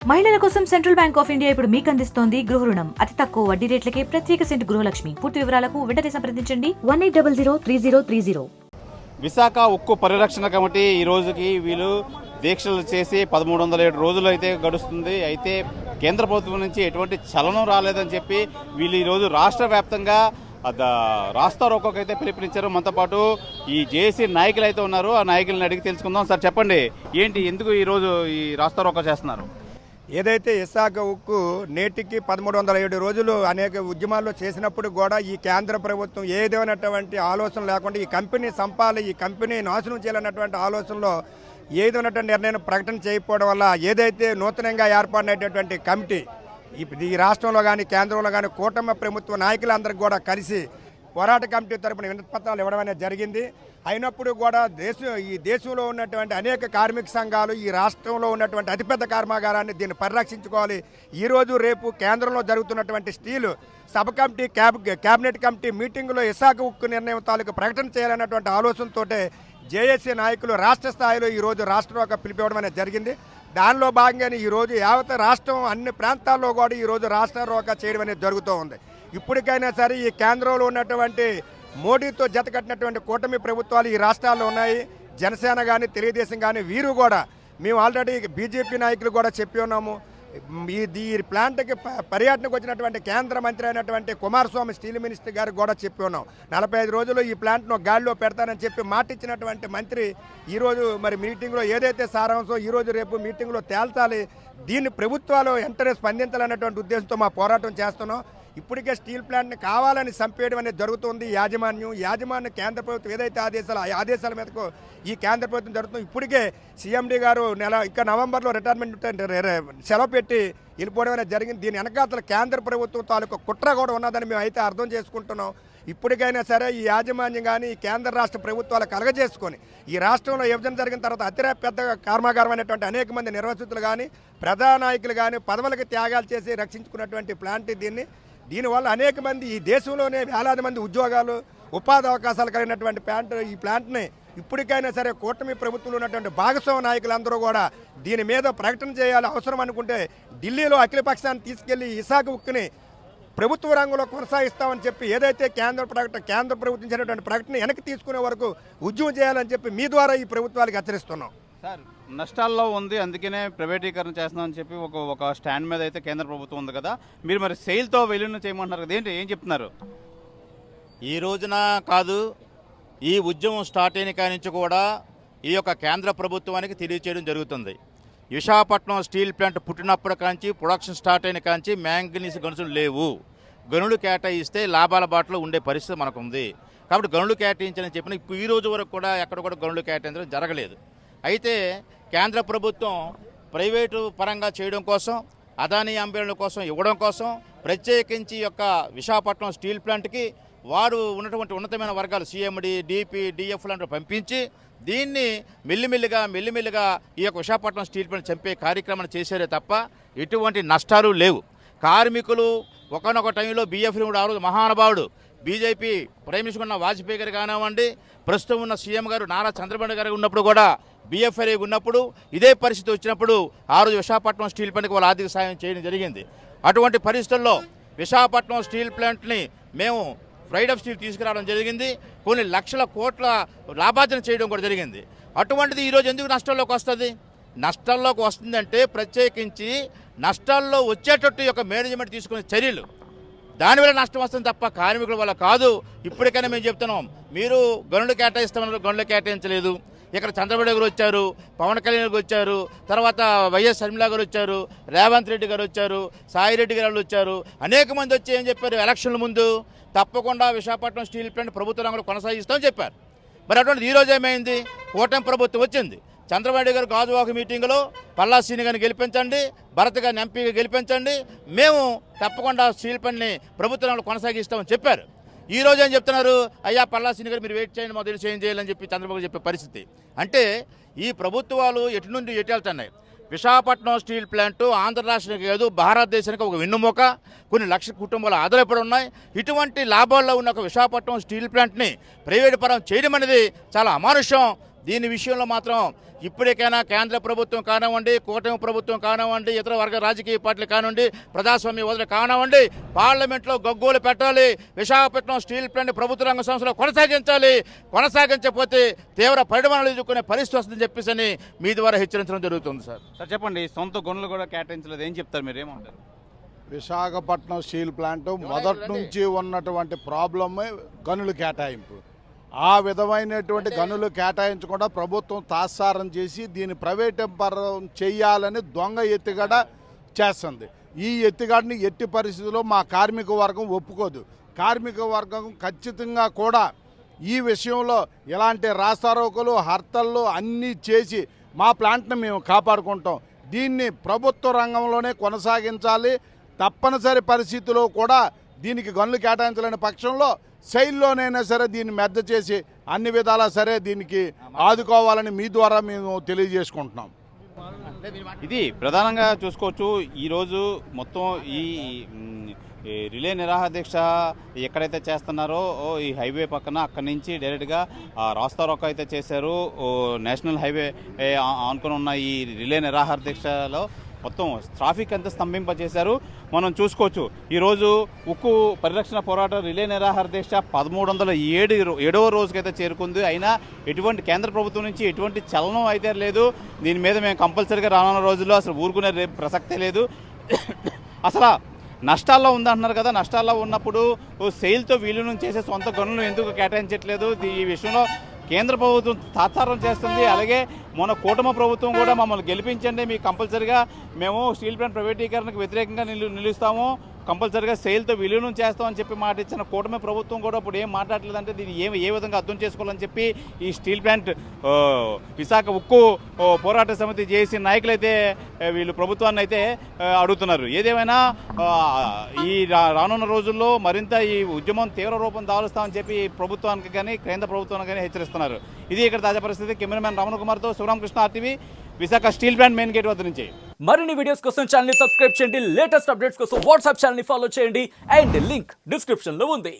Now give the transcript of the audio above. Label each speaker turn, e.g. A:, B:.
A: మహిళల కోసం central bank of India ఇప్పుడు మీకు అందిస్తోంది గృహ రుణం. అతి తక్కువ వడ్డీ రేట్లకే ప్రత్యేక సెంటు గృహలక్ష్మి. పూర్తి వివరాలకు వెంటనే సంప్రదించండి 18003030.
B: విశాఖ ఉక్కు పరిరక్షణ కమిటీ ఈ రోజుకి వీళ్ళు దీక్షలు చేసి 1307 రోజులు అయితే గడుస్తుంది. అయితే కేంద్ర ప్రభుత్వం నుంచి ఎటువంటి చలనం రాలేదని చెప్పి వీళ్ళు ఈరోజు రాష్ట్ర వ్యాప్తంగా రాస్తా రోకోకి అయితే పిలుపునిచ్చారు. మనతో పాటు ఈ జేఏసీ నాయకులు అయితే ఉన్నారు. ఆ నాయకులను అడిగి తెలుసుకుందాం. సార్ చెప్పండి, ఏంటి ఎందుకు ఈరోజు ఈ రాస్తా రోకో చేస్తున్నారు?
C: ఏదైతే విశాఖ ఉక్కు నేటికి 1307 రోజులు అనేక ఉద్యమాల్లో చేసినప్పుడు కూడా ఈ కేంద్ర ప్రభుత్వం ఏదైనటువంటి ఆలోచన లేకుండా ఈ కంపెనీ సంపాలి, ఈ కంపెనీ నాశనం చేయాలన్నటువంటి ఆలోచనలో ఏదైనటువంటి నిర్ణయం ప్రకటన చేయకపోవడం వల్ల ఏదైతే నూతనంగా ఏర్పడినటువంటి కమిటీ ఈ రాష్ట్రంలో కానీ కేంద్రంలో కానీ కూటమి ప్రభుత్వ నాయకులందరికీ కూడా కలిసి పోరాట కమిటీ తరపున వినతిపత్రాలు ఇవ్వడం అనేది జరిగింది. అయినప్పుడు కూడా ఈ దేశంలో ఉన్నటువంటి అనేక కార్మిక సంఘాలు ఈ రాష్ట్రంలో ఉన్నటువంటి అతిపెద్ద కర్మాగారాన్ని దీన్ని పరిరక్షించుకోవాలి. ఈరోజు రేపు కేంద్రంలో జరుగుతున్నటువంటి steel sub committee cabinet committee మీటింగులో విశాఖ ఉక్కు నిర్ణయం తాలూకు ప్రకటన చేయాలన్నటువంటి ఆలోచనతోటే జేఏసీ నాయకులు రాష్ట్ర స్థాయిలో ఈరోజు రాష్ట్ర రోకో పిలిపివ్వడం అనేది జరిగింది. దానిలో భాగంగానే ఈరోజు యావత్ రాష్ట్రం అన్ని ప్రాంతాల్లో కూడా ఈరోజు రాష్ట్ర రోకో చేయడం అనేది జరుగుతూ ఉంది. ఇప్పటికైనా సరే ఈ కేంద్రంలో ఉన్నటువంటి మోడీతో జతకట్టినటువంటి కూటమి ప్రభుత్వాలు ఈ రాష్ట్రాల్లో ఉన్నాయి. జనసేన కానీ తెలుగుదేశం కానీ వీరు కూడా మేము ఆల్రెడీ బీజేపీ నాయకులు కూడా చెప్పి ఉన్నాము. ఈ ప్లాంట్కి పర్యటనకు వచ్చినటువంటి కేంద్ర మంత్రి అయినటువంటి కుమారస్వామి స్టీల్ మినిస్టర్ గారికి కూడా చెప్పి ఉన్నాం. 45 రోజులు ఈ ప్లాంట్ను గాలిలో పెడతానని చెప్పి మాట ఇచ్చినటువంటి మంత్రి ఈరోజు మరి మీటింగ్లో ఏదైతే సారాంశం ఈరోజు రేపు మీటింగ్లో తేల్చాలి, దీన్ని ప్రభుత్వాలు వెంటనే స్పందించాలన్నటువంటి ఉద్దేశంతో మా పోరాటం చేస్తున్నాం. ఇప్పటికే స్టీల్ ప్లాంట్ని కావాలని చంపేయడం అనేది జరుగుతుంది. యాజమాన్యం కేంద్ర ప్రభుత్వం ఏదైతే ఆదేశాల మీదకు ఈ కేంద్ర ప్రభుత్వం జరుగుతుంది. ఇప్పటికే సీఎండీ గారు ఇంకా నవంబర్లో రిటైర్మెంట్ సెలవు పెట్టి వెళ్ళిపోవడం అనేది జరిగింది. దీని వెనకాతల కేంద్ర ప్రభుత్వం తాలూకు కుట్ర కూడా ఉన్నదని మేము అయితే అర్థం చేసుకుంటున్నాం. ఇప్పటికైనా సరే ఈ యాజమాన్యం కానీ ఈ కేంద్ర రాష్ట్ర ప్రభుత్వాలు కలగజేసుకొని ఈ రాష్ట్రంలో విభజన జరిగిన తర్వాత అతి పెద్ద కర్మాగారం అనేటువంటి అనేక మంది నిర్వాసితులు కానీ ప్రజానాయకులు కానీ పదవులకు త్యాగాలు చేసి రక్షించుకున్నటువంటి ప్లాంట్ దీనివల్ల అనేక మంది ఈ దేశంలోనే వేలాది మంది ఉద్యోగాలు ఉపాధి అవకాశాలు కలిగినటువంటి ఈ ప్లాంట్ని ఇప్పటికైనా సరే కూటమి ప్రభుత్వంలో ఉన్నటువంటి భాగస్వామ్య నాయకులందరూ కూడా దీని మీద ప్రకటన చేయాలి. అవసరం అనుకుంటే ఢిల్లీలో అఖిలపక్షాన్ని తీసుకెళ్లి విశాఖ ఉక్కుని ప్రభుత్వ రంగంలో కొనసాగిస్తామని చెప్పి ఏదైతే కేంద్ర ప్రభుత్వం ఇచ్చినటువంటి ప్రకటన వెనక్కి తీసుకునే వరకు ఉద్యమం చేయాలని చెప్పి మీ ద్వారా ఈ ప్రభుత్వాలకు హెచ్చరిస్తున్నాం.
B: సార్, నష్టాల్లో ఉంది, అందుకనే ప్రైవేటీకరణ చేస్తున్నామని చెప్పి ఒక స్టాండ్ మీద అయితే కేంద్ర ప్రభుత్వం ఉంది కదా, మీరు మరి సెయిల్తో విలీనం చేయమంటున్నారు కదా, ఏం చెప్తున్నారు?
D: ఈ రోజున కాదు, ఈ ఉద్యమం స్టార్ట్ అయిన కాడి నుంచి కూడా ఈ యొక్క కేంద్ర ప్రభుత్వానికి తెలియచేయడం జరుగుతుంది. విశాఖపట్నం స్టీల్ ప్లాంట్ పుట్టినప్పటి కాంచి ప్రొడక్షన్ స్టార్ట్ అయిన కాంచి మ్యాంగనీస్ గనుసులు లేవు. గనులు కేటాయిస్తే లాభాల బాటలో ఉండే పరిస్థితి మనకు ఉంది. కాబట్టి గనులు కేటాయించాలని చెప్పిన ఇప్పుడు ఈ రోజు వరకు కూడా ఎక్కడ కూడా గనులు కేటాయించడం జరగలేదు. అయితే కేంద్ర ప్రభుత్వం ప్రైవేటు పరంగా చేయడం కోసం, అదానీ అంబేడ్ల కోసం ఇవ్వడం కోసం ప్రత్యేకించి యొక్క విశాఖపట్నం స్టీల్ ప్లాంట్కి వారు ఉన్నటువంటి ఉన్నతమైన వర్గాలు సిఎండి, డిపి, డిఎఫ్ లాంటి పంపించి దీన్ని మెల్లిమెల్లిగా ఈ యొక్క విశాఖపట్నం స్టీల్ ప్లాంట్ చంపే కార్యక్రమాన్ని చేశారే తప్ప ఎటువంటి నష్టాలు లేవు. కార్మికులు ఒకనొక టైంలో బిఎఫ్ని కూడా ఆ రోజు మహానుభావుడు బీజేపీ ప్రైమ్ మినిస్టర్ ఉన్న వాజ్పేయి గారు కానివ్వండి, ప్రస్తుతం ఉన్న సీఎం గారు నారా చంద్రబాబు గారు ఉన్నప్పుడు కూడా బిఎఫ్ఐ ఉన్నప్పుడు ఇదే పరిస్థితి వచ్చినప్పుడు ఆ రోజు విశాఖపట్నం స్టీల్ ప్లాంట్కి వాళ్ళు ఆర్థిక సాయం చేయడం జరిగింది. అటువంటి పరిస్థితుల్లో విశాఖపట్నం స్టీల్ ప్లాంట్ని మేము ప్రైడ్ ఆఫ్ స్టీల్ తీసుకురావడం జరిగింది. కొన్ని లక్షల కోట్ల లాభార్జన చేయడం కూడా జరిగింది. అటువంటిది ఈరోజు ఎందుకు నష్టాల్లోకి వస్తుంది? నష్టాల్లోకి వస్తుందంటే ప్రత్యేకించి నష్టాల్లో వచ్చేటట్టు యొక్క మేనేజ్మెంట్ తీసుకునే చర్యలు, దానివల్ల నష్టం వస్తుంది తప్ప కార్మికుల వల్ల కాదు. ఇప్పటికైనా మేము చెప్తున్నాం, మీరు గనులు కేటాయిస్తామన్నారు, గనులు కేటాయించలేదు. ఇక్కడ చంద్రబాబు గారు వచ్చారు, పవన్ కళ్యాణ్ గారు వచ్చారు, తర్వాత వైఎస్ షర్మిల గారు వచ్చారు, రేవంత్ రెడ్డి గారు వచ్చారు, సాయిరెడ్డి గారు వచ్చారు, అనేక మంది వచ్చి ఏం చెప్పారు? ఎలక్షన్ల ముందు తప్పకుండా విశాఖపట్నం స్టీల్ ప్లాంట్ ప్రభుత్వ రంగంలో కొనసాగిస్తామని చెప్పారు. మరి అటువంటి ఈరోజు ఏమైంది? కూటమి ప్రభుత్వం వచ్చింది. చంద్రబాబు గారు గాజువాక మీటింగ్లో పల్లా శ్రీని గారిని గెలిపించండి, భరత్ గారిని ఎంపీగా గెలిపించండి, మేము తప్పకుండా స్టీల్ ప్లాంట్ని ప్రభుత్వ రంగంలో కొనసాగిస్తామని చెప్పారు. ఈ రోజు ఏం చెప్తున్నారు? అయ్యా పల్లా శ్రీని గారు మీరు వెయిట్ చేయండి, మొదలు చేంజ్ చేయాలని చెప్పి చంద్రబాబు చెప్పే పరిస్థితి. అంటే ఈ ప్రభుత్వాలు ఎటు నుండి ఎటు వెళ్తున్నాయి? విశాఖపట్నం స్టీల్ ప్లాంటు ఆంధ్ర రాష్ట్రానికి కాదు, భారతదేశానికి ఒక వెన్నుముక, కొన్ని లక్షల కుటుంబాలు ఆధారపడి ఉన్నాయి. ఇటువంటి లాభాల్లో ఉన్న ఒక విశాఖపట్నం స్టీల్ ప్లాంట్ని ప్రైవేటు పరం చేయడం అనేది చాలా అమానుష్యం. దీని విషయంలో మాత్రం ఇప్పటికైనా కేంద్ర ప్రభుత్వం కానివ్వండి, కూటమి ప్రభుత్వం కానివ్వండి, ఇతర వర్గ రాజకీయ పార్టీలు కానివ్వండి, ప్రజాస్వామ్య వదిలి కానివ్వండి, పార్లమెంట్లో గగ్గోలు పెట్టాలి. విశాఖపట్నం స్టీల్ ప్లాంట్ ప్రభుత్వ రంగ సంస్థలో కొనసాగించాలి. కొనసాగించకపోతే తీవ్ర పరిణామాలు ఎదుర్కొనే పరిస్థితి వస్తుందని చెప్పేసి మీ ద్వారా హెచ్చరించడం జరుగుతుంది సార్.
B: సార్ చెప్పండి, సొంత గనులు కూడా కేటాయించలేదు, ఏం చెప్తారు మీరు, ఏమంటారు?
E: విశాఖపట్నం స్టీల్ ప్లాంట్ మొదటి నుంచి ఉన్నటువంటి ప్రాబ్లమే గనుల కేటాయింపు. ఆ విధమైనటువంటి గనులు కేటాయించకుండా ప్రభుత్వం తాత్సారం చేసి దీన్ని ప్రైవేటీకరణ చేయాలని దొంగ ఎత్తుగడ చేస్తుంది. ఈ ఎత్తుగడని ఎట్టి పరిస్థితుల్లో మా కార్మిక వర్గం ఒప్పుకోదు. కార్మిక వర్గం ఖచ్చితంగా కూడా ఈ విషయంలో ఇలాంటి రాస్తారోకలు, హర్తళ్ళు అన్నీ చేసి మా ప్లాంట్ని మేము కాపాడుకుంటాం. దీన్ని ప్రభుత్వ రంగంలోనే కొనసాగించాలి. తప్పనిసరి పరిస్థితుల్లో కూడా దీనికి గనులు కేటాయించలేని పక్షంలో శైలిలోనైనా సరే దీన్ని మెద్ద చేసి అన్ని విధాలా సరే దీనికి ఆదుకోవాలని మీ ద్వారా మేము తెలియజేసుకుంటున్నాం.
B: ఇది ప్రధానంగా చూసుకోవచ్చు. ఈరోజు మొత్తం ఈ రిలే నిరాహార దీక్ష ఎక్కడైతే చేస్తున్నారో ఈ హైవే పక్కన, అక్కడి నుంచి డైరెక్ట్గా రాస్తారోకో అయితే చేశారు. నేషనల్ హైవే ఆనుకొని ఉన్న ఈ రిలే నిరాహార దీక్షలో మొత్తం ట్రాఫిక్ అంతా స్తంభింపజేశారు. మనం చూసుకోవచ్చు ఈరోజు ఉక్కు పరిరక్షణ పోరాటం రిలే నిరాహార దీక్ష 1307వ రోజుకైతే చేరుకుంది. అయినా ఎటువంటి కేంద్ర ప్రభుత్వం నుంచి ఎటువంటి చలనం అయితే లేదు. దీని మీద మేము కంపల్సరీగా రానున్న రోజుల్లో అసలు ఊరుకునే ప్రసక్తే లేదు. అసలు నష్టాల్లో ఉందంటున్నారు కదా, నష్టాల్లో ఉన్నప్పుడు సెయిల్తో వీలును చేసే సొంత గనులను ఎందుకు కేటాయించట్లేదు? ఈ విషయంలో కేంద్ర ప్రభుత్వం తాత్సారం చేస్తుంది. అలాగే మన కూటమి ప్రభుత్వం కూడా మమ్మల్ని గెలిపించండి, మీకు కంపల్సరీగా మేము స్టీల్ ప్లాంట్ ప్రైవేటీకరణకు వ్యతిరేకంగా నిలుస్తాము, కంపల్సరీగా సెయిల్తో విలీనం చేస్తామని చెప్పి మాట ఇచ్చిన కూటమి ప్రభుత్వం కూడా ఇప్పుడు ఏం మాట్లాడలేదంటే దీన్ని ఏ విధంగా అర్థం చేసుకోవాలని చెప్పి ఈ స్టీల్ ప్లాంట్ విశాఖ ఉక్కు పోరాట సమితి జేఏసీ నాయకులు అయితే వీళ్ళు ప్రభుత్వాన్ని అయితే అడుగుతున్నారు. ఏదేమైనా ఈ రానున్న రోజుల్లో మరింత ఈ ఉద్యమం తీవ్ర రూపం దాలుస్తామని చెప్పి ప్రభుత్వానికి కానీ కేంద్ర ప్రభుత్వానికి కానీ హెచ్చరిస్తున్నారు. ఇది ఇక్కడ తాజా పరిస్థితి. కెమెరామెన్ రమణ కుమార్తో Sivaramakrishna, RTV, Visakha steel plant main gate వద్ద నుంచి.
F: మరిన్ని వీడియోస్ కోసం ఛానల్ ని సబ్స్క్రైబ్ చేయండి. లేటెస్ట్ అప్డేట్స్ కోసం వాట్సాప్ ఛానల్ ని ఫాలో చేయండి. అండ్ లింక్ డిస్క్రిప్షన్ లో ఉంది.